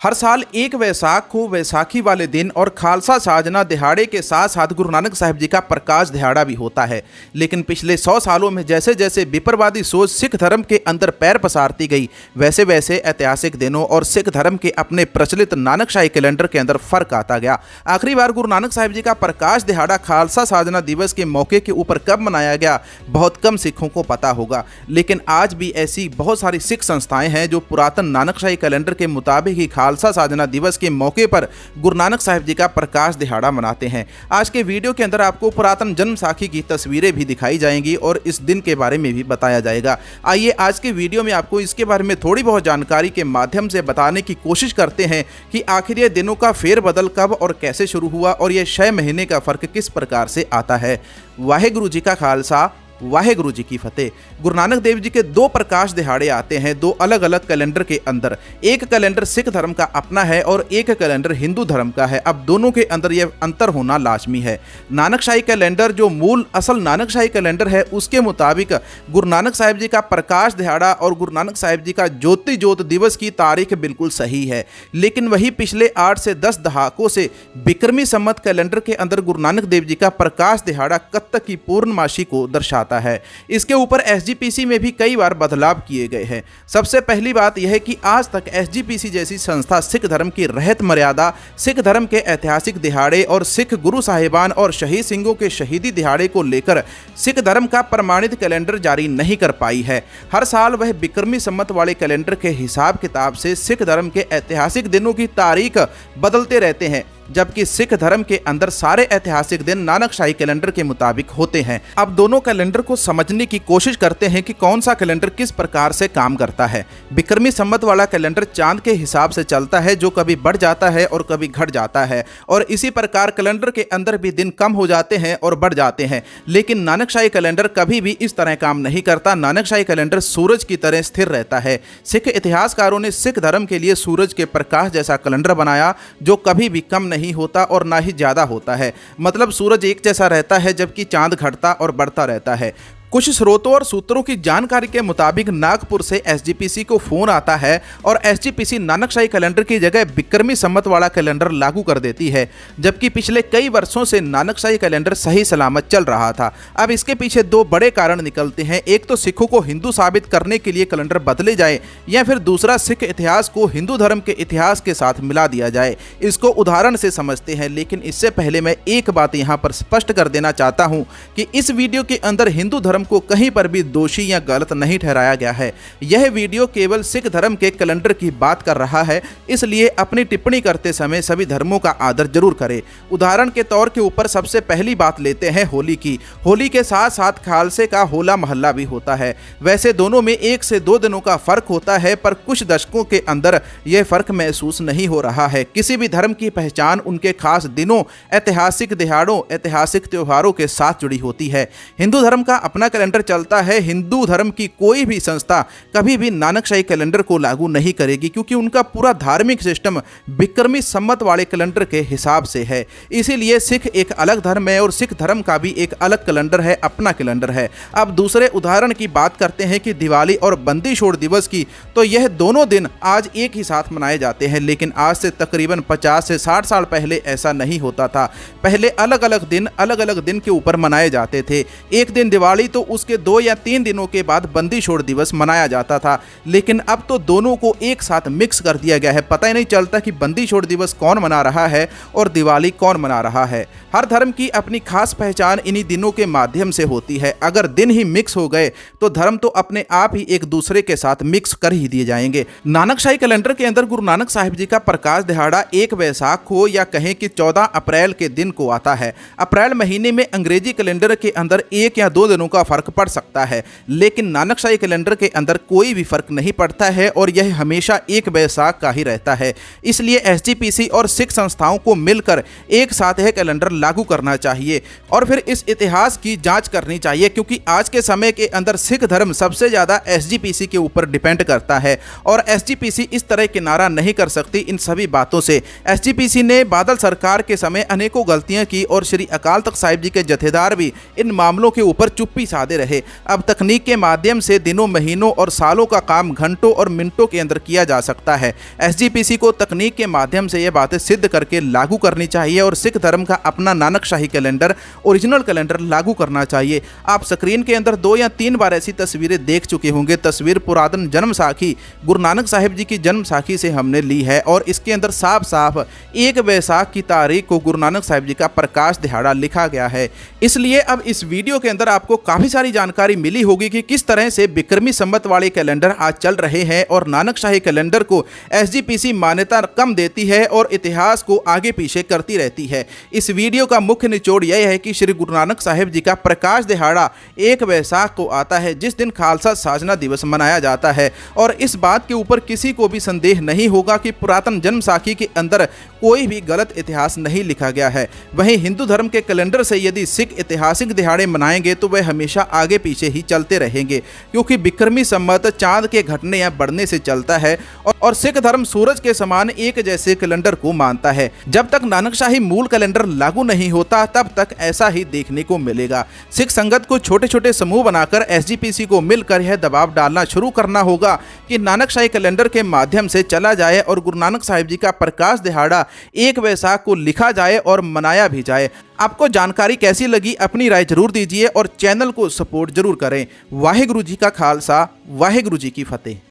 हर साल 1 वैसाख को वैसाखी वाले दिन और खालसा साजना दिहाड़े के साथ साथ गुरु नानक साहिब जी का प्रकाश दिहाड़ा भी होता है। लेकिन पिछले 100 सालों में जैसे जैसे विपरवादी सोच सिख धर्म के अंदर पैर पसारती गई, वैसे वैसे ऐतिहासिक दिनों और सिख धर्म के अपने प्रचलित नानकशाही कैलेंडर के अंदर फर्क आता गया। आखिरी बार गुरु नानक साहिब जी का प्रकाश दिहाड़ा खालसा साजना दिवस के मौके के ऊपर कब मनाया गया, बहुत कम सिखों को पता होगा। लेकिन आज भी ऐसी बहुत सारी सिख संस्थाएं हैं जो पुरातन नानकशाही कैलेंडर के मुताबिक ही खालसा साजना दिवस के मौके पर गुरु नानक साहिब जी का प्रकाश दिहाड़ा मनाते हैं। आज के वीडियो के अंदर आपको पुरातन जन्म साखी की तस्वीरें भी दिखाई जाएंगी और इस दिन के बारे में भी बताया जाएगा। आइए आज के वीडियो में आपको इसके बारे में थोड़ी बहुत जानकारी के माध्यम से बताने की कोशिश करते हैं कि आखिर ये दिनों का फेरबदल कब और कैसे शुरू हुआ और ये 6 महीने का फर्क किस प्रकार से आता है। वाहेगुरु जी का खालसा, वाहेगुरु जी की फतेह। गुरु नानक देव जी के 2 प्रकाश दिहाड़े आते हैं 2 अलग अलग कैलेंडर के अंदर। एक कैलेंडर सिख धर्म का अपना है और एक कैलेंडर हिंदू धर्म का है। अब दोनों के अंदर यह अंतर होना लाजमी है। नानकशाही कैलेंडर जो मूल असल नानकशाही कैलेंडर है, उसके मुताबिक गुरु नानक साहिब जी का प्रकाश दिहाड़ा और गुरु नानक साहिब जी का ज्योति ज्योत दिवस की तारीख बिल्कुल सही है। लेकिन वही पिछले 8 से 10 दहाकों से बिक्रमी संवत कैलेंडर के अंदर गुरु नानक देव जी का प्रकाश दिहाड़ा कत्तक की पूर्णमासी को दर्शाता है। इसके ऊपर एसजीपीसी में भी कई बार बदलाव किए गए हैं। सबसे पहली बात यह है कि आज तक एसजीपीसी जैसी संस्था सिख धर्म की रहत मर्यादा, सिख धर्म के ऐतिहासिक दिहाड़े और सिख गुरु साहिबान और शहीद सिंहों के शहीदी दिहाड़े को लेकर सिख धर्म का प्रमाणित कैलेंडर जारी नहीं कर पाई है। हर साल वह बिक्रमी संवत वाले कैलेंडर के हिसाब किताब से सिख धर्म के ऐतिहासिक दिनों की तारीख बदलते रहते हैं, जबकि सिख धर्म के अंदर सारे ऐतिहासिक दिन नानकशाही कैलेंडर के मुताबिक होते हैं। अब दोनों कैलेंडर को समझने की कोशिश करते हैं कि कौन सा कैलेंडर किस प्रकार से काम करता है। बिक्रमी संवत वाला कैलेंडर चांद के हिसाब से चलता है, जो कभी बढ़ जाता है और कभी घट जाता है, और इसी प्रकार कैलेंडर के अंदर भी दिन कम हो जाते हैं और बढ़ जाते हैं। लेकिन नानकशाही कैलेंडर कभी भी इस तरह काम नहीं करता। नानकशाही कैलेंडर सूरज की तरह स्थिर रहता है। सिख इतिहासकारों ने सिख धर्म के लिए सूरज के प्रकाश जैसा कैलेंडर बनाया, जो कभी भी कम नहीं होता और ना ही ज्यादा होता है। मतलब सूरज एक जैसा रहता है, जबकि चांद घटता और बढ़ता रहता है। कुछ स्रोतों और सूत्रों की जानकारी के मुताबिक नागपुर से एसजीपीसी को फोन आता है और एसजीपीसी नानकशाही कैलेंडर की जगह बिक्रमी संवत वाला कैलेंडर लागू कर देती है, जबकि पिछले कई वर्षों से नानकशाही कैलेंडर सही सलामत चल रहा था। अब इसके पीछे 2 बड़े कारण निकलते हैं। एक तो सिखों को हिंदू साबित करने के लिए कैलेंडर बदले जाए, या फिर दूसरा सिख इतिहास को हिंदू धर्म के इतिहास के साथ मिला दिया जाए। इसको उदाहरण से समझते हैं, लेकिन इससे पहले मैं एक बात यहाँ पर स्पष्ट कर देना चाहता हूँ कि इस वीडियो के अंदर हिंदू धर्म को कहीं पर भी दोषी या गलत नहीं ठहराया गया है। यह वीडियो केवल सिख धर्म के कैलेंडर की बात कर रहा है, इसलिए अपनी टिप्पणी करते समय सभी धर्मों का आदर जरूर करें। उदाहरण के तौर के ऊपर सबसे पहली बात लेते हैं होली की। होली के साथ साथ खालसे का होला महल्ला भी होता है। वैसे दोनों में 1 से 2 दिनों का फर्क होता है, पर कुछ दशकों के अंदर यह फर्क महसूस नहीं हो रहा है। किसी भी धर्म की पहचान उनके खास दिनों, ऐतिहासिक दिहाड़ों, ऐतिहासिक त्योहारों के साथ जुड़ी होती है। हिंदू धर्म का अपना कैलेंडर चलता है। हिंदू धर्म की कोई भी संस्था कभी भी नानकशाही कैलेंडर को लागू नहीं करेगी, क्योंकि उनका पूरा धार्मिक सिस्टम बिक्रमी संवत वाले कैलेंडर के हिसाब से है। इसीलिए सिख एक अलग धर्म है और सिख धर्म का भी एक अलग कैलेंडर है, अपना कैलेंडर है। अब दूसरे उदाहरण की बात करते हैं कि दिवाली और बंदी छोड़ दिवस की, तो यह दोनों दिन आज एक ही साथ मनाए जाते हैं। लेकिन आज से तकरीबन 50 से 60 साल पहले ऐसा नहीं होता था। पहले अलग अलग दिन के ऊपर मनाए जाते थे। एक दिन दिवाली तो उसके 2 या 3 दिनों के बाद बंदी छोड़ दिवस मनाया जाता था। लेकिन अब तो दोनों को एक साथ मिक्स कर दिया गया है। पता ही नहीं चलता कि बंदी छोड़ दिवस कौन मना रहा है और दिवाली कौन मना रहा है। हर धर्म की अपनी खास पहचान इन्हीं दिनों के माध्यम से होती है। अगर दिन ही मिक्स हो गए तो धर्म तो अपने आप ही एक दूसरे के साथ मिक्स कर ही दिए जाएंगे। नानकशाही कैलेंडर के अंदर गुरु नानक साहिब जी का प्रकाश दिहाड़ा 1 वैसाख को, या कहें कि 14 अप्रैल के दिन को आता है। अप्रैल महीने में अंग्रेजी कैलेंडर के अंदर 1 या 2 दिनों का फर्क पड़ सकता है, लेकिन नानकशाही कैलेंडर के अंदर कोई भी फर्क नहीं पड़ता है और यह हमेशा 1 वैसाख का ही रहता है। इसलिए एसजीपीसी और सिख संस्थाओं को मिलकर एक साथ यह कैलेंडर लागू करना चाहिए और फिर इस इतिहास की जांच करनी चाहिए, क्योंकि आज के समय के अंदर सिख धर्म सबसे ज़्यादा एसजीपीसी के ऊपर डिपेंड करता है और एसजीपीसी इस तरह किनारा नहीं कर सकती इन सभी बातों से। एसजीपीसी ने बादल सरकार के समय अनेकों गलतियां की और श्री अकाल तख्त साहिब जी के जथेदार भी इन मामलों के ऊपर चुप्पी सादे रहे। अब तकनीक के माध्यम से दिनों, महीनों और सालों का काम घंटों और मिनटों के अंदर किया जा सकता है। एसजीपीसी को तकनीक के माध्यम से ये बातें सिद्ध करके लागू करनी चाहिए और सिख धर्म का अपना नानकशाही कैलेंडर, ओरिजिनल कैलेंडर लागू करना चाहिए। आप स्क्रीन के अंदर 2 या 3 बार ऐसी तस्वीरें देख चुके होंगे। तस्वीर पुरातन जन्म साखी गुरु नानक साहिब जी की जन्म साखी से हमने ली है और इसके अंदर साफ साफ 1 वैसाख की तारीख को गुरु नानक साहिब जी का प्रकाश दिहाड़ा लिखा गया है। इसलिए अब इस वीडियो के अंदर आपको काफ़ी सारी जानकारी मिली होगी कि किस तरह से विक्रमी संवत वाले कैलेंडर आज चल रहे हैं और नानकशाही कैलेंडर को एसजीपीसी मान्यता कम देती है और इतिहास को आगे पीछे करती रहती है। इस वीडियो का मुख्य निचोड़ यह है कि श्री गुरु नानक साहिब जी का प्रकाश दिहाड़ा 1 वैसाख को आता है, जिस दिन खालसा साजना दिवस मनाया जाता है। और इस बात के ऊपर किसी को भी संदेह नहीं होगा कि पुरातन जन्म साखी के अंदर कोई भी गलत इतिहास नहीं लिखा गया है। वहीं हिंदू धर्म के कैलेंडर से यदि सिख ऐतिहासिक दिहाड़े मनाएंगे तो वह हमेशा आगे पीछे ही चलते रहेंगे, क्योंकि विक्रमी संवत चांद के घटने या बढ़ने से चलता है और सिख धर्म सूरज के समान एक जैसे कैलेंडर को मानता है। जब तक नानकशाही मूल कैलेंडर लागू नहीं होता तब तक ऐसा ही देखने को मिलेगा। सिख संगत को छोटे छोटे समूह बनाकर एसजीपीसी को मिलकर यह दबाव डालना शुरू करना होगा कि नानकशाही कैलेंडर के माध्यम से चला जाए और गुरु नानक साहिब जी का प्रकाश दिहाड़ा 1 वैसाख को लिखा जाए और मनाया भी जाए। आपको जानकारी कैसी लगी अपनी राय जरूर दीजिए और चैनल को सपोर्ट जरूर करें। वाहेगुरु जी का खालसा, वाहेगुरु जी की फतेह।